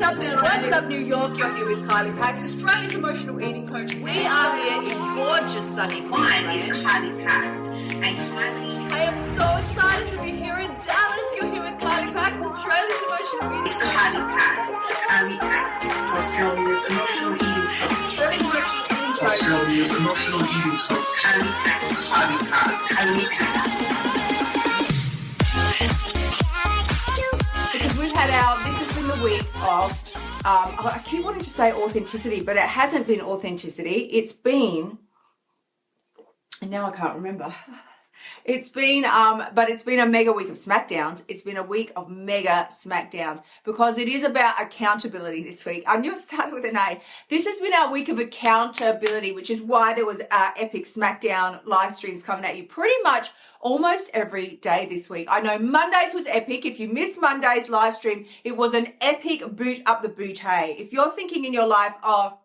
What's up, New York? You're here with Kylie Pax, Australia's emotional eating coach. We are here in gorgeous sunny Queensland. Mine is Kylie Pax, and Kylie. I am so excited to be here in Dallas. You're here with Kylie Pax, Australia's emotional eating It's coach. Kylie Pax, Australia's emotional eating coach. Australia's emotional eating coach. Kylie Pax, Kylie Pax. Because we've had this has been the week of, I keep wanting to say authenticity, but it hasn't been authenticity. It's been, and now I can't remember. It's been, but it's been a mega week of SmackDowns. It's been a week of mega SmackDowns because it is about accountability this week. I knew it started with an A. This has been our week of accountability, which is why there was epic SmackDown live streams coming at you pretty much almost every day this week. I know Mondays was epic. If you missed Monday's live stream, it was an epic boot up the boot, hey. If you're thinking in your life, oh,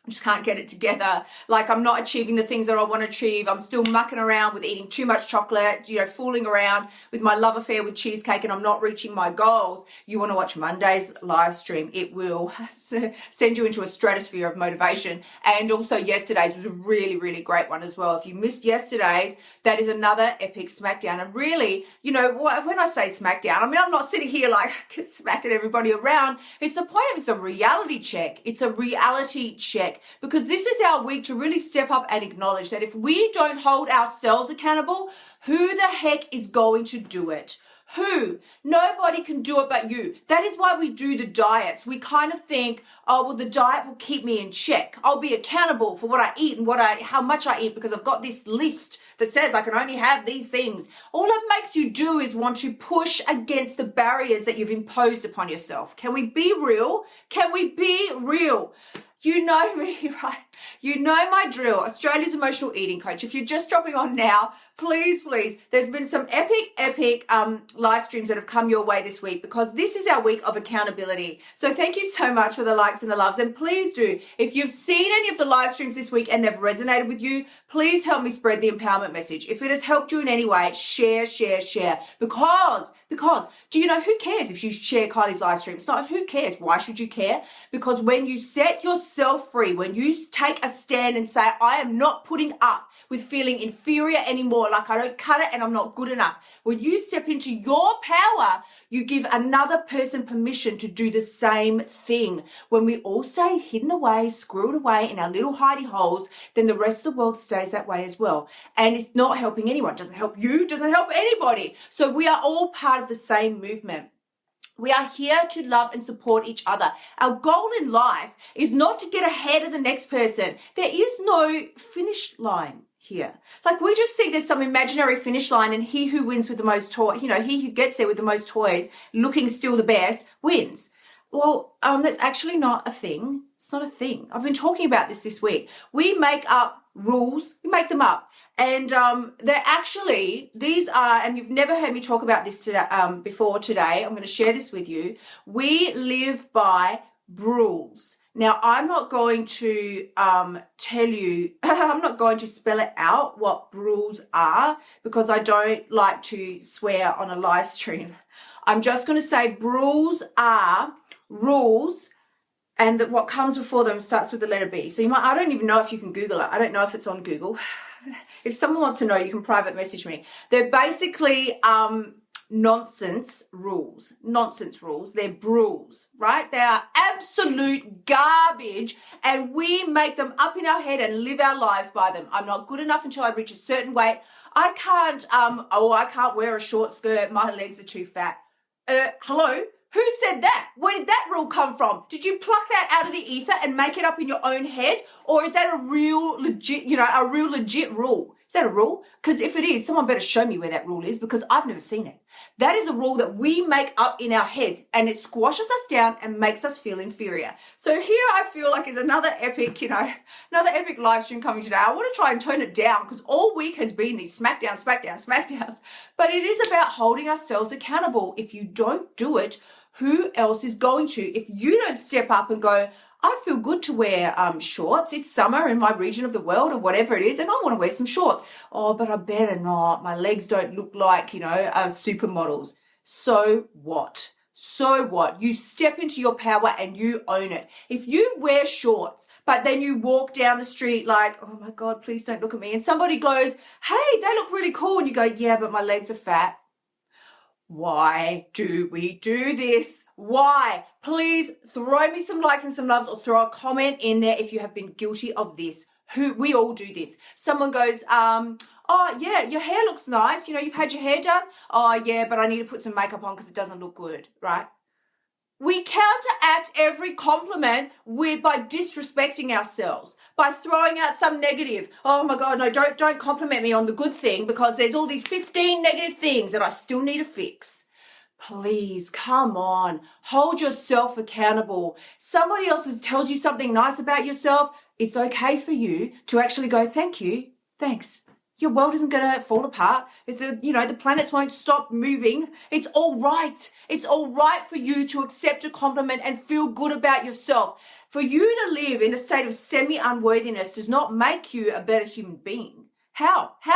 I just can't get it together. Like I'm not achieving the things that I want to achieve. I'm still mucking around with eating too much chocolate, fooling around with my love affair with cheesecake and I'm not reaching my goals. You want to watch Monday's live stream. It will send you into a stratosphere of motivation. And also yesterday's was a really, really great one as well. If you missed yesterday's, that is another epic SmackDown. And really, when I say SmackDown, I mean, I'm not sitting here like smacking everybody around. It's the point of it's a reality check. It's a reality check. Because this is our week to really step up and acknowledge that if we don't hold ourselves accountable, who the heck is going to do it? Who? Nobody can do it but you. That is why we do the diets. We kind of think, oh, well, the diet will keep me in check. I'll be accountable for what I eat and how much I eat because I've got this list that says I can only have these things. All it makes you do is want to push against the barriers that you've imposed upon yourself. Can we be real? Can we be real? You know me, right? You know my drill, Australia's emotional eating coach. If you're just dropping on now, please, there's been some epic live streams that have come your way this week because this is our week of accountability. So thank you so much for the likes and the loves. And please do, if you've seen any of the live streams this week and they've resonated with you, please help me spread the empowerment message. If it has helped you in any way, share. Because do you know who cares if you share Kylie's live stream? It's not who cares. Why should you care? Because when you set yourself free, when you take a stand and say, I am not putting up with feeling inferior anymore, like I don't cut it and I'm not good enough. When you step into your power, you give another person permission to do the same thing. When we all stay hidden away, screwed away in our little hidey holes, then the rest of the world stays that way as well. And it's not helping anyone. It doesn't help you, doesn't help anybody. So we are all part of the same movement. We are here to love and support each other. Our goal in life is not to get ahead of the next person. There is no finish line here. Like we just think there's some imaginary finish line and he who wins with the most toys, he who gets there with the most toys, looking still the best, wins. Well, that's actually not a thing. It's not a thing. I've been talking about this week. We make up rules, we make them up. And they're actually, these are, and you've never heard me talk about this today, before today, I'm going to share this with you. We live by rules. Now, I'm not going to tell you, I'm not going to spell it out what rules are because I don't like to swear on a live stream. I'm just going to say rules are rules and that what comes before them starts with the letter B. So I don't even know if you can Google it. I don't know if it's on Google. If someone wants to know, you can private message me. They're basically nonsense rules. They're rules, right? They are absolute garbage and we make them up in our head and live our lives by them. I'm not good enough until I reach a certain weight. I can't wear a short skirt. My legs are too fat. Hello? Who said that? Where did that rule come from? Did you pluck that out of the ether and make it up in your own head? Or is that a real legit rule? Is that a rule? Because if it is, someone better show me where that rule is because I've never seen it. That is a rule that we make up in our heads and it squashes us down and makes us feel inferior. So here I feel like is another epic live stream coming today. I want to try and tone it down because all week has been these SmackDowns. But it is about holding ourselves accountable. If you don't do it, who else is going to? If you don't step up and go, I feel good to wear shorts. It's summer in my region of the world or whatever it is, and I want to wear some shorts. Oh, but I better not. My legs don't look like, supermodels. So what? So what? You step into your power and you own it. If you wear shorts, but then you walk down the street like, oh my God, please don't look at me. And somebody goes, hey, they look really cool. And you go, yeah, but my legs are fat. Why do we do this? Why? Please throw me some likes and some loves, or throw a comment in there if you have been guilty of this. We all do this. Someone goes, oh yeah, your hair looks nice. You know, you've had your hair done. Oh yeah, but I need to put some makeup on because it doesn't look good, right? We counteract every compliment by disrespecting ourselves, by throwing out some negative. Oh my God, no, don't compliment me on the good thing because there's all these 15 negative things that I still need to fix. Please, come on, hold yourself accountable. Somebody else tells you something nice about yourself. It's okay for you to actually go, thank you, thanks. Your world isn't going to fall apart. The planets won't stop moving. It's all right. It's all right for you to accept a compliment and feel good about yourself. For you to live in a state of semi-unworthiness does not make you a better human being. How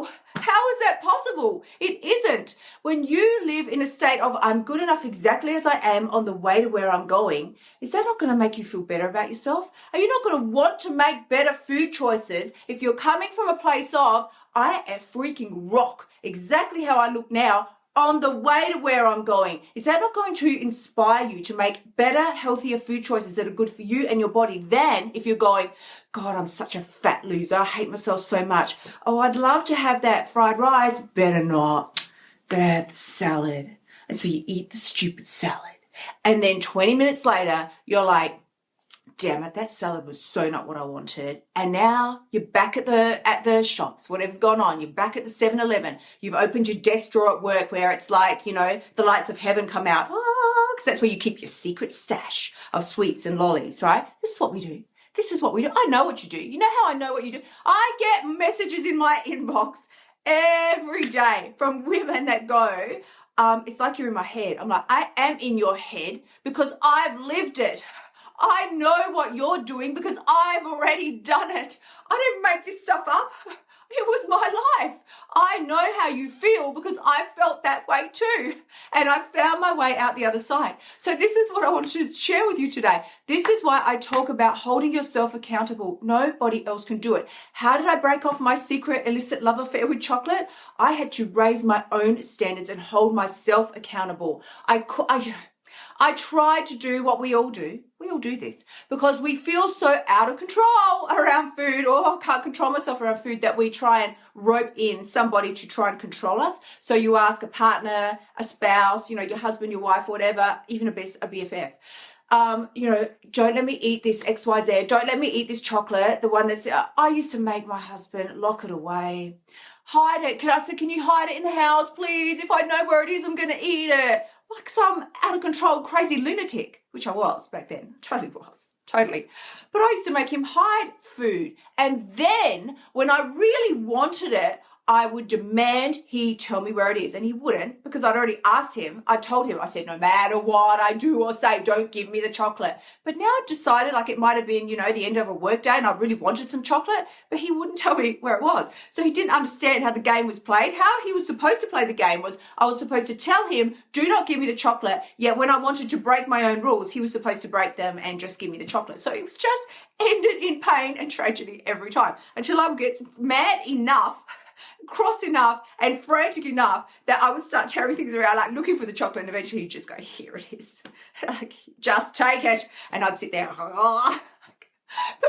is that possible? It isn't. When you live in a state of I'm good enough exactly as I am on the way to where I'm going, is that not going to make you feel better about yourself? Are you not going to want to make better food choices if you're coming from a place of I am freaking rock exactly how I look now on the way to where I'm going? Is that not going to inspire you to make better, healthier food choices that are good for you and your body than if you're going, God, I'm such a fat loser. I hate myself so much. Oh, I'd love to have that fried rice. Better not. Better have the salad. And so you eat the stupid salad. And then 20 minutes later, you're like, damn it, that salad was so not what I wanted. And now you're back at the shops, whatever's gone on. You're back at the 7-Eleven. You've opened your desk drawer at work where it's like, the lights of heaven come out. Because that's where you keep your secret stash of sweets and lollies, right? This is what we do. This is what we do. I know what you do. You know how I know what you do? I get messages in my inbox every day from women that go, it's like you're in my head. I'm like, I am in your head because I've lived it. I know what you're doing because I've already done it. I didn't make this stuff up. It was my life. I know how you feel because I felt that way too. And I found my way out the other side. So this is what I wanted to share with you today. This is why I talk about holding yourself accountable. Nobody else can do it. How did I break off my secret illicit love affair with chocolate? I had to raise my own standards and hold myself accountable. I tried to do what we all do. We all do this because we feel so out of control around food, or I can't control myself around food, that we try and rope in somebody to try and control us. So you ask a partner, a spouse, your husband, your wife, whatever, even a BFF. Don't let me eat this XYZ. Don't let me eat this chocolate. The one that's, I used to make my husband lock it away. Hide it. Can you hide it in the house, please? If I know where it is, I'm going to eat it. Like some out of control, crazy lunatic, which I was back then. Totally was. Totally. But I used to make him hide food. And then when I really wanted it, I would demand he tell me where it is, and he wouldn't, because I'd already asked him. I told him, I said, no matter what I do or say, don't give me the chocolate. But now I've decided, like, it might have been, the end of a work day and I really wanted some chocolate, but he wouldn't tell me where it was. So he didn't understand how the game was played. How he was supposed to play the game was I was supposed to tell him, do not give me the chocolate. Yet when I wanted to break my own rules, he was supposed to break them and just give me the chocolate. So it was just ended in pain and tragedy every time, until I would get mad enough, cross enough, and frantic enough that I would start tearing things around, like looking for the chocolate, and eventually he'd just go, here it is. Like, just take it. And I'd sit there. But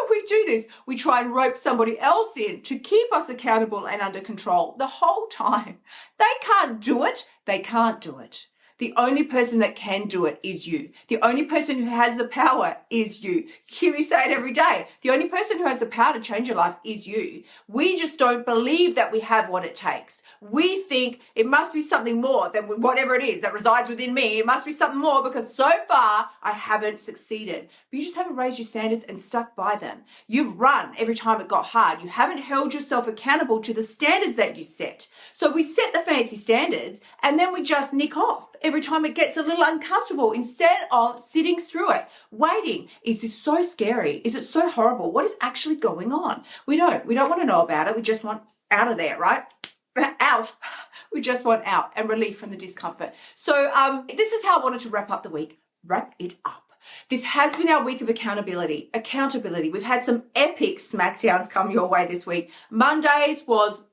we do this. We try and rope somebody else in to keep us accountable and under control the whole time. They can't do it. They can't do it. The only person that can do it is you. The only person who has the power is you. You hear me say it every day. The only person who has the power to change your life is you. We just don't believe that we have what it takes. We think it must be something more than whatever it is that resides within me. It must be something more because so far I haven't succeeded. But you just haven't raised your standards and stuck by them. You've run every time it got hard. You haven't held yourself accountable to the standards that you set. So we set the fancy standards and then we just nick off every time it gets a little uncomfortable, instead of sitting through it, waiting. Is this so scary? Is it so horrible? What is actually going on? We don't want to know about it. We just want out of there, right? Out. We just want out and relief from the discomfort. So this is how I wanted to wrap up the week. Wrap it up. This has been our week of accountability. We've had some epic smackdowns come your way this week. Mondays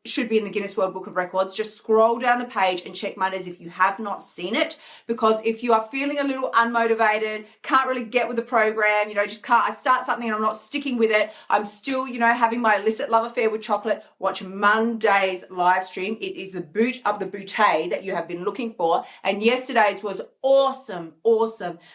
should be in the Guinness World Book of Records. Just scroll down the page and check Mondays if you have not seen it, because if you are feeling a little unmotivated, can't really get with the program, just can't, I start something and I'm not sticking with it, I'm still, having my illicit love affair with chocolate, watch Monday's live stream. It is the boot of the bouquet that you have been looking for. And yesterday's was awesome.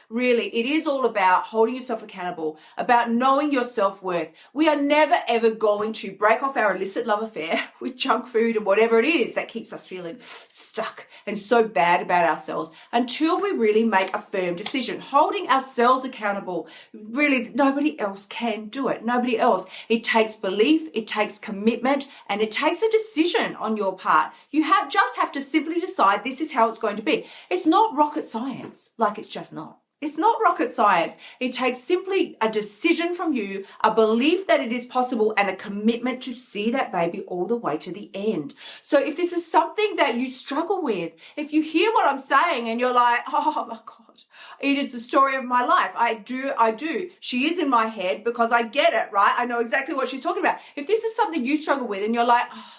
Really, it is all about holding yourself accountable, about knowing your self-worth. We are never ever going to break off our illicit love affair with junk food and whatever it is that keeps us feeling stuck and so bad about ourselves until we really make a firm decision, holding ourselves accountable. Really, nobody else can do it. Nobody else. It takes belief, it takes commitment, and it takes a decision on your part. You just have to simply decide this is how it's going to be. It's not rocket science, like it's just not. It's not rocket science. It takes simply a decision from you, a belief that it is possible, and a commitment to see that baby all the way to the end. So if this is something that you struggle with, if you hear what I'm saying and you're like, oh my God, it is the story of my life. I do. She is in my head because I get it, right? I know exactly what she's talking about. If this is something you struggle with and you're like, oh,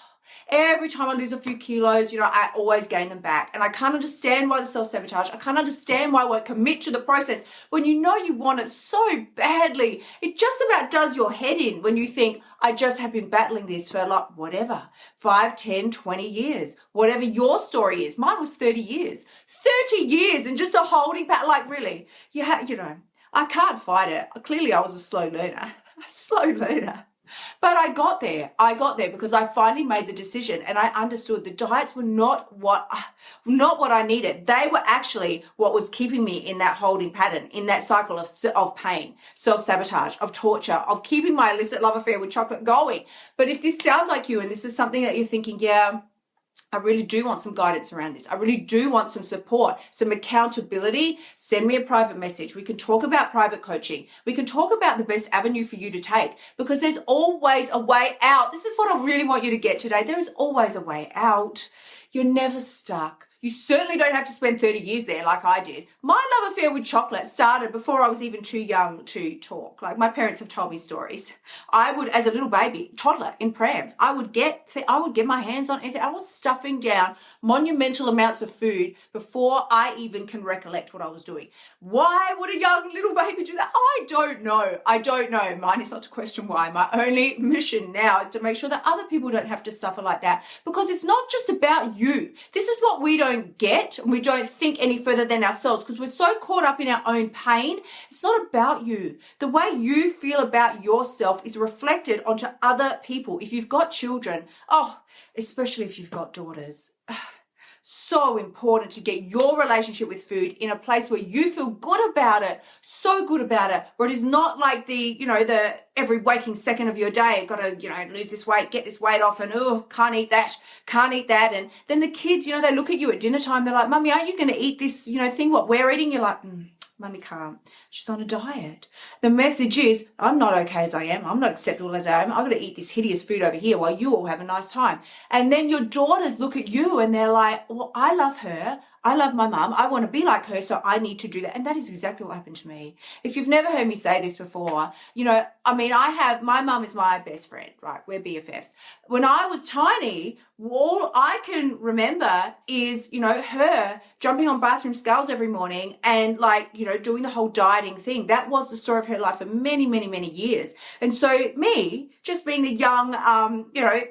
every time I lose a few kilos, I always gain them back. And I can't understand why the self-sabotage. I can't understand why I won't commit to the process when you know you want it so badly. It just about does your head in when you think, I just have been battling this for whatever, 5, 10, 20 years, whatever your story is. Mine was 30 years. 30 years and just a holding back, really. I can't fight it. Clearly I was a slow learner. But I got there because I finally made the decision and I understood the diets were not what I needed. They were actually what was keeping me in that holding pattern, in that cycle of pain, self-sabotage, of torture, of keeping my illicit love affair with chocolate going. But if this sounds like you and this is something that you're thinking, yeah, I really do want some guidance around this. I really do want some support, some accountability. Send me a private message. We can talk about private coaching. We can talk about the best avenue for you to take because there's always a way out. This is what I really want you to get today. There is always a way out. You're never stuck. You certainly don't have to spend 30 years there like I did. My love affair with chocolate started before I was even too young to talk. Like my parents have told me stories. I would, as a little baby, toddler in prams, I would get my hands on anything. I was stuffing down monumental amounts of food before I even can recollect what I was doing. Why would a young little baby do that? I don't know. Mine is not to question why. My only mission now is to make sure that other people don't have to suffer like that because it's not just about you. This is what we don't get and we don't think any further than ourselves because we're so caught up in our own pain. It's not about you. The way you feel about yourself is reflected onto other people. If you've got children, especially if you've got daughters, so important to get your relationship with food in a place where you feel good about it, so good about it, where it is not like the every waking second of your day, got to, lose this weight, get this weight off, and can't eat that. And then the kids, they look at you at dinner time, they're like, Mummy, aren't you going to eat this, thing what we're eating? You're like, Mummy can't. She's on a diet. The message is, I'm not okay as I am. I'm not acceptable as I am. I've got to eat this hideous food over here while you all have a nice time. And then your daughters look at you and they're like, well, I love her. I love my mum. I want to be like her, so I need to do that. And that is exactly what happened to me. If you've never heard me say this before, my mum is my best friend, right? We're BFFs. When I was tiny, all I can remember is, her jumping on bathroom scales every morning and doing the whole dieting thing. That was the story of her life for many, many, many years. And so me, just being the young,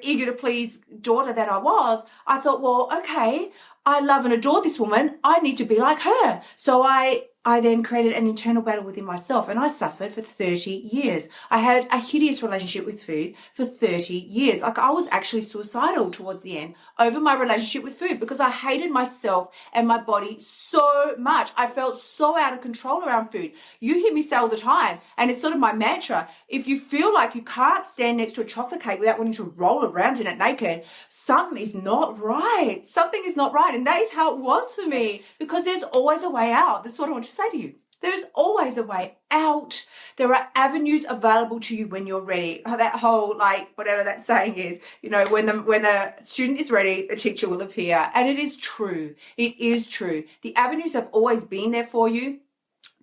eager to please daughter that I was, I thought, well, okay, I love and adore this woman. I need to be like her. So I then created an internal battle within myself and I suffered for 30 years. I had a hideous relationship with food for 30 years. I was actually suicidal towards the end over my relationship with food because I hated myself and my body so much. I felt so out of control around food. You hear me say all the time, and it's sort of my mantra, if you feel like you can't stand next to a chocolate cake without wanting to roll around in it naked, something is not right. Something is not right. And that is how it was for me because there's always a way out. That's what I want to say to you. There's always a way out. There are avenues available to you when you're ready. That whole, like, whatever that saying is, you know, when the student is ready, the teacher will appear. And it is true. It is true. The avenues have always been there for you.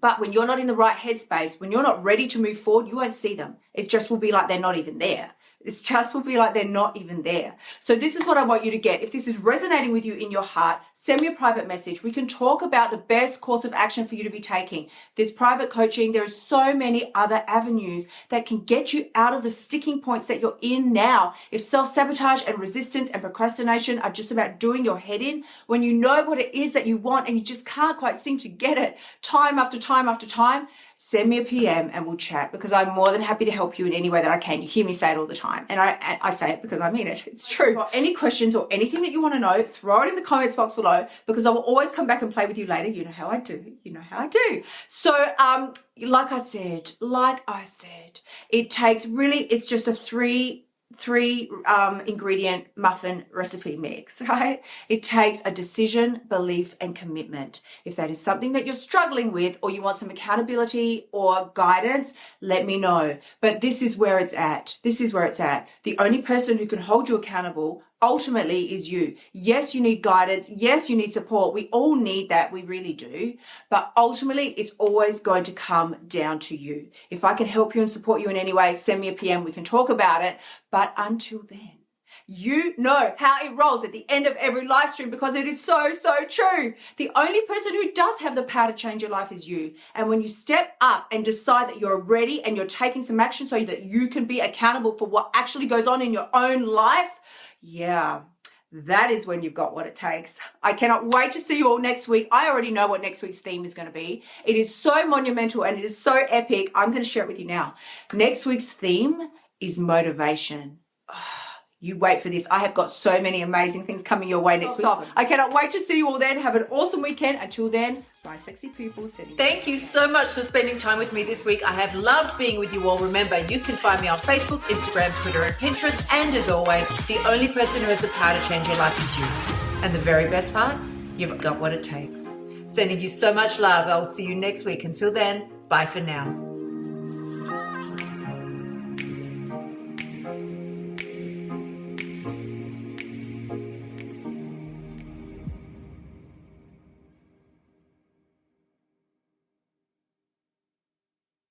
But when you're not in the right headspace, when you're not ready to move forward, you won't see them. It just will be like they're not even there. It just will be like they're not even there. So this is what I want you to get. If this is resonating with you in your heart, send me a private message. We can talk about the best course of action for you to be taking. There's private coaching. There are so many other avenues that can get you out of the sticking points that you're in now. If self-sabotage and resistance and procrastination are just about doing your head in, when you know what it is that you want and you just can't quite seem to get it time after time after time, send me a PM and we'll chat, because I'm more than happy to help you in any way that I can. You hear me say it all the time. And I say it because I mean it. It's true. Got any questions or anything that you want to know, throw it in the comments box below, because I will always come back and play with you later. You know how I do. You know how I do. So, like I said, it takes really, it's just a three ingredient muffin recipe mix, right? It takes a decision, belief, and commitment. If that is something that you're struggling with, or you want some accountability or guidance, let me know. But this is where it's at. This is where it's at. The only person who can hold you accountable ultimately is you. Yes, you need guidance. Yes, you need support. We all need that. We really do. But ultimately, it's always going to come down to you. If I can help you and support you in any way, send me a PM. We can talk about it. But until then, you know how it rolls at the end of every live stream, because it is so, so true. The only person who does have the power to change your life is you. And when you step up and decide that you're ready and you're taking some action so that you can be accountable for what actually goes on in your own life, yeah, that is when you've got what it takes. I cannot wait to see you all next week. I already know what next week's theme is going to be. It is so monumental and it is so epic. I'm going to share it with you now. Next week's theme is motivation. You wait for this. I have got so many amazing things coming your way next week. I cannot wait to see you all then. Have an awesome weekend. Until then, bye, sexy people. Thank you so much for spending time with me this week. I have loved being with you all. Remember, you can find me on Facebook, Instagram, Twitter, and Pinterest. And as always, the only person who has the power to change your life is you. And the very best part, you've got what it takes. Sending you so much love. I will see you next week. Until then, bye for now.